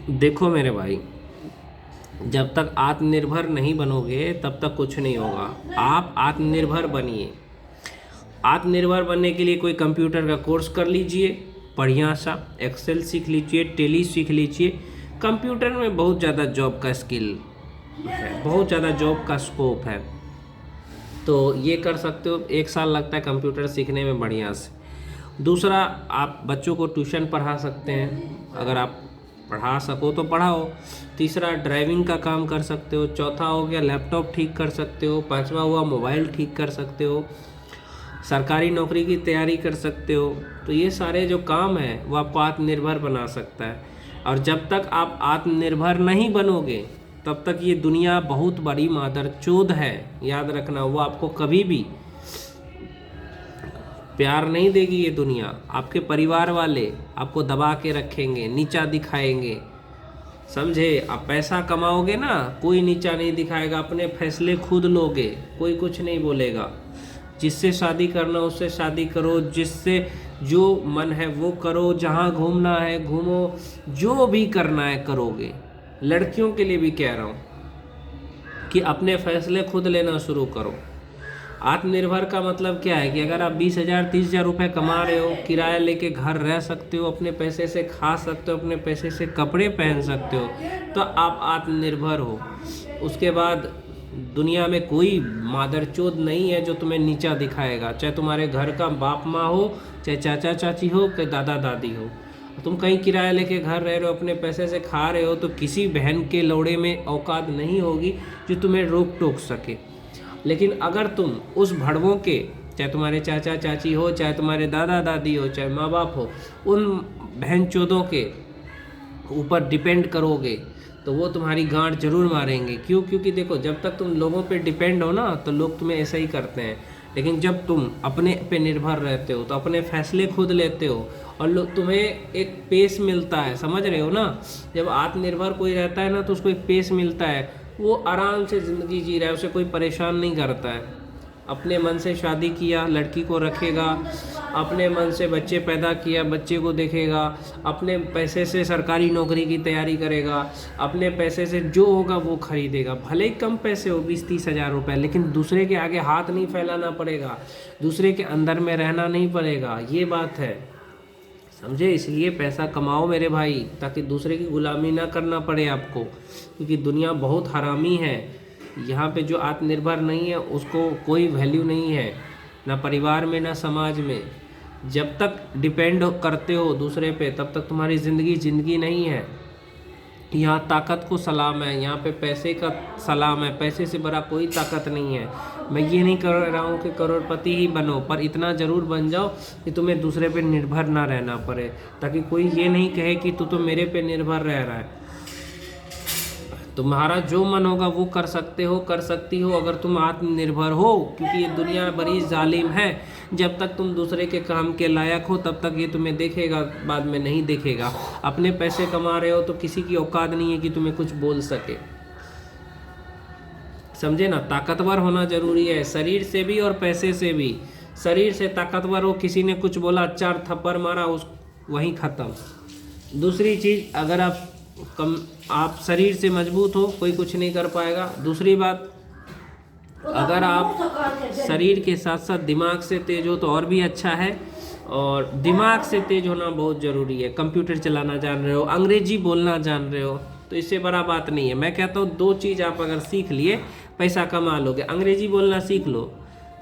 देखो मेरे भाई, जब तक आत्मनिर्भर नहीं बनोगे तब तक कुछ नहीं होगा। आप आत्मनिर्भर बनिए। आत्मनिर्भर बनने के लिए कोई कंप्यूटर का कोर्स कर लीजिए, बढ़िया सा एक्सेल सीख लीजिए, टेली सीख लीजिए। कंप्यूटर में बहुत ज़्यादा जॉब का स्किल है, बहुत ज़्यादा जॉब का स्कोप है, तो ये कर सकते हो। 1 साल लगता है कंप्यूटर सीखने में बढ़िया से। दूसरा, आप बच्चों को ट्यूशन पढ़ा सकते हैं, अगर आप पढ़ा सको तो पढ़ाओ। तीसरा, ड्राइविंग का काम कर सकते हो। चौथा हो गया लैपटॉप ठीक कर सकते हो। पांचवा हुआ मोबाइल ठीक कर सकते हो। सरकारी नौकरी की तैयारी कर सकते हो। तो ये सारे जो काम हैं वो आपको आत्मनिर्भर बना सकता है। और जब तक आप आत्मनिर्भर नहीं बनोगे तब तक ये दुनिया बहुत बड़ी मादरचोद है, याद रखना। वो आपको कभी भी प्यार नहीं देगी ये दुनिया। आपके परिवार वाले आपको दबा के रखेंगे, नीचा दिखाएंगे, समझे। आप पैसा कमाओगे ना, कोई नीचा नहीं दिखाएगा, अपने फैसले खुद लोगे, कोई कुछ नहीं बोलेगा। जिससे शादी करना उससे शादी करो, जिससे जो मन है वो करो, जहाँ घूमना है घूमो, जो भी करना है करोगे। लड़कियों के लिए भी कह रहा हूँ कि अपने फैसले खुद लेना शुरू करो। आत्मनिर्भर का मतलब क्या है कि अगर आप 20,000 30,000 रुपये कमा रहे हो, किराया लेके घर रह सकते हो, अपने पैसे से खा सकते हो, अपने पैसे से कपड़े पहन सकते हो, तो आप आत्मनिर्भर हो। उसके बाद दुनिया में कोई मादरचोद नहीं है जो तुम्हें नीचा दिखाएगा, चाहे तुम्हारे घर का बाप माँ हो, चाहे चाचा चाची हो, चाहे दादा दादी हो। तुम कहीं किराया लेके घर रह रहे हो, अपने पैसे से खा रहे हो, तो किसी बहन के लौड़े में औकात नहीं होगी जो तुम्हें रोक टोक सके। लेकिन अगर तुम उस भड़वों के, चाहे तुम्हारे चाचा चाची हो, चाहे तुम्हारे दादा दादी हो, चाहे माँ बाप हो, उन बहन चोदों के ऊपर डिपेंड करोगे तो वो तुम्हारी गांठ जरूर मारेंगे। क्यों? क्योंकि देखो, जब तक तुम लोगों पे डिपेंड हो ना तो लोग तुम्हें ऐसा ही करते हैं। लेकिन जब तुम अपने पे निर्भर रहते हो तो अपने फैसले खुद लेते हो और लोग तुम्हें एक पेस मिलता है, समझ रहे हो ना। जब आत्मनिर्भर कोई रहता है ना तो उसको एक पेस मिलता है, वो आराम से ज़िंदगी जी रहा है, उसे कोई परेशान नहीं करता है। अपने मन से शादी किया, लड़की को रखेगा, अपने मन से बच्चे पैदा किया, बच्चे को देखेगा, अपने पैसे से सरकारी नौकरी की तैयारी करेगा, अपने पैसे से जो होगा वो खरीदेगा। भले ही कम पैसे हो, 20-30 हज़ार रुपये, लेकिन दूसरे के आगे हाथ नहीं फैलाना पड़ेगा, दूसरे के अंदर में रहना नहीं पड़ेगा। ये बात है, समझे। इसलिए पैसा कमाओ मेरे भाई, ताकि दूसरे की गुलामी ना करना पड़े आपको, क्योंकि दुनिया बहुत हरामी है। यहाँ पे जो आत्मनिर्भर नहीं है उसको कोई वैल्यू नहीं है, ना परिवार में ना समाज में। जब तक डिपेंड करते हो दूसरे पे तब तक तुम्हारी ज़िंदगी नहीं है। यहाँ ताकत को सलाम है, यहाँ पे पैसे का सलाम है, पैसे से बड़ा कोई ताकत नहीं है। मैं ये नहीं कर रहा हूँ कि करोड़पति ही बनो, पर इतना ज़रूर बन जाओ कि तुम्हें दूसरे पे निर्भर ना रहना पड़े, ताकि कोई ये नहीं कहे कि तू तो मेरे पे निर्भर रह रहा है। तुम्हारा जो मन होगा वो कर सकते हो, कर सकती हो, अगर तुम आत्मनिर्भर हो। क्योंकि ये दुनिया बड़ी जालिम है, जब तक तुम दूसरे के काम के लायक हो तब तक ये तुम्हें देखेगा, बाद में नहीं देखेगा। अपने पैसे कमा रहे हो तो किसी की औकात नहीं है कि तुम्हें कुछ बोल सके, समझे ना। ताकतवर होना जरूरी है, शरीर से भी और पैसे से भी। शरीर से ताकतवर हो, किसी ने कुछ बोला, 4 थप्पड़ मारा, उस वहीं ख़त्म। दूसरी चीज़, अगर आप शरीर से मजबूत हो, कोई कुछ नहीं कर पाएगा। दूसरी बात, अगर आप शरीर के साथ साथ दिमाग से तेज हो तो और भी अच्छा है, और दिमाग से तेज होना बहुत ज़रूरी है। कंप्यूटर चलाना जान रहे हो, अंग्रेजी बोलना जान रहे हो, तो इससे बड़ा बात नहीं है। मैं कहता हूँ 2 चीज़ आप अगर सीख लिए पैसा कमा लोगे। अंग्रेजी बोलना सीख लो,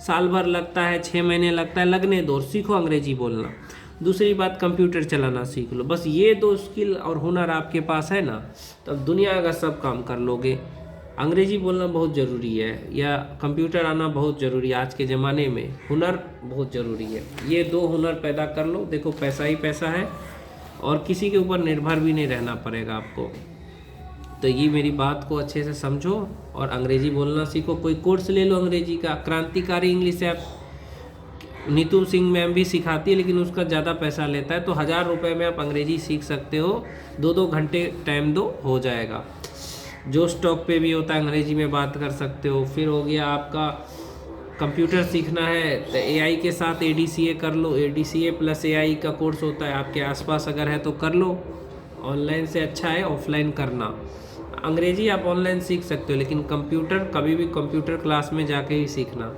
साल भर लगता है, 6 महीने लगता है, लगने दो, सीखो अंग्रेजी बोलना। दूसरी बात, कंप्यूटर चलाना सीख लो। बस ये 2 स्किल और हुनर आपके पास है ना, तब दुनिया का सब काम कर लोगे। अंग्रेजी बोलना बहुत ज़रूरी है, या कंप्यूटर आना बहुत ज़रूरी है। आज के ज़माने में हुनर बहुत ज़रूरी है। ये 2 हुनर पैदा कर लो, देखो पैसा ही पैसा है, और किसी के ऊपर निर्भर भी नहीं रहना पड़ेगा आपको। तो ये मेरी बात को अच्छे से समझो और अंग्रेजी बोलना सीखो। कोई कोर्स ले लो अंग्रेजी का, क्रांतिकारी English app, Neetu Singh ma'am भी सिखाती है, लेकिन उसका ज़्यादा पैसा लेता है। तो 1000 रुपये में आप अंग्रेजी सीख सकते हो, 2-2 घंटे टाइम दो, हो जाएगा। जो स्टॉक पे भी होता है अंग्रेजी में बात कर सकते हो। फिर हो गया आपका कंप्यूटर सीखना है तो एआई के साथ एडीसीए कर लो, एडीसीए प्लस एआई का कोर्स होता है, आपके आसपास अगर है तो कर लो। ऑनलाइन से अच्छा है ऑफलाइन करना। अंग्रेजी आप ऑनलाइन सीख सकते हो, लेकिन कंप्यूटर कभी भी कंप्यूटर क्लास में जाके ही सीखना।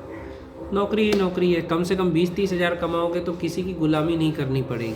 नौकरी ही नौकरी है, कम से कम 20-30 हज़ार कमाओगे तो किसी की गुलामी नहीं करनी पड़ेगी।